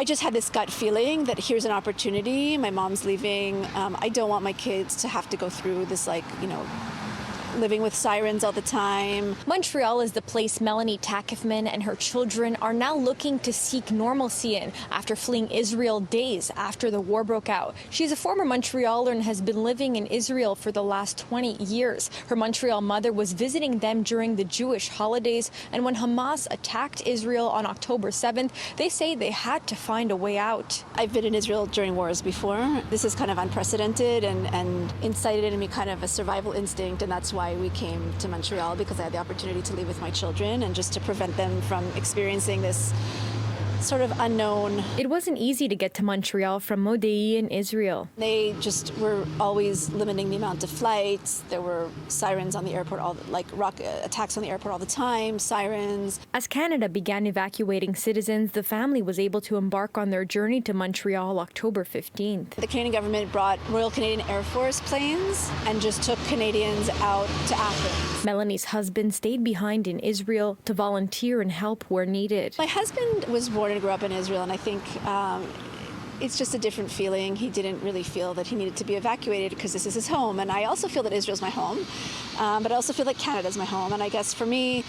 I just had this gut feeling that here's an opportunity. My mom's leaving. I don't want my kids to have to go through this, living with sirens all the time. Montreal is the place Melanie Takefman and her children are now looking to seek normalcy in after fleeing Israel days after the war broke out. She's a former Montrealer and has been living in Israel for the last 20 years. Her Montreal mother was visiting them during the Jewish holidays, and when Hamas attacked Israel on October 7th, they say they had to find a way out. I've been in Israel during wars before. This is kind of unprecedented and incited in me kind of a survival instinct, and that's why we came to Montreal, because I had the opportunity to leave with my children and just to prevent them from experiencing this sort of unknown. It wasn't easy to get to Montreal from Montreal in Israel. They just were always limiting the amount of flights. There were sirens on the airport, rocket attacks on the airport all the time, sirens. As Canada began evacuating citizens, the family was able to embark on their journey to Montreal October 15th. The Canadian government brought Royal Canadian Air Force planes and just took Canadians out to Athens. Melanie's husband stayed behind in Israel to volunteer and help where needed. My husband was born and grew up in Israel, and I think it's just a different feeling. He didn't really feel that he needed to be evacuated because this is his home, and I also feel that Israel's my home, but I also feel that Canada's my home. And I guess for me,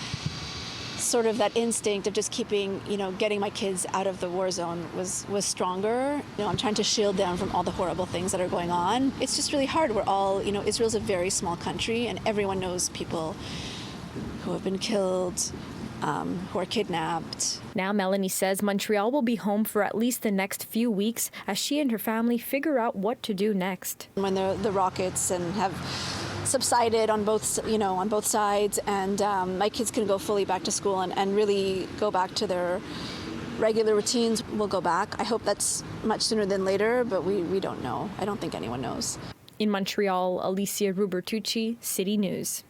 sort of that instinct of just getting my kids out of the war zone was stronger. I'm trying to shield them from all the horrible things that are going on. It's just really hard. We're all, Israel's a very small country, and everyone knows people who have been killed, who are kidnapped. Now Melanie says Montreal will be home for at least the next few weeks as she and her family figure out what to do next. When the rockets have subsided on both sides, and my kids can go fully back to school and really go back to their regular routines, we'll go back. I hope that's much sooner than later, but we don't know. I don't think anyone knows. In Montreal, Alyssia Rubertucci, City News.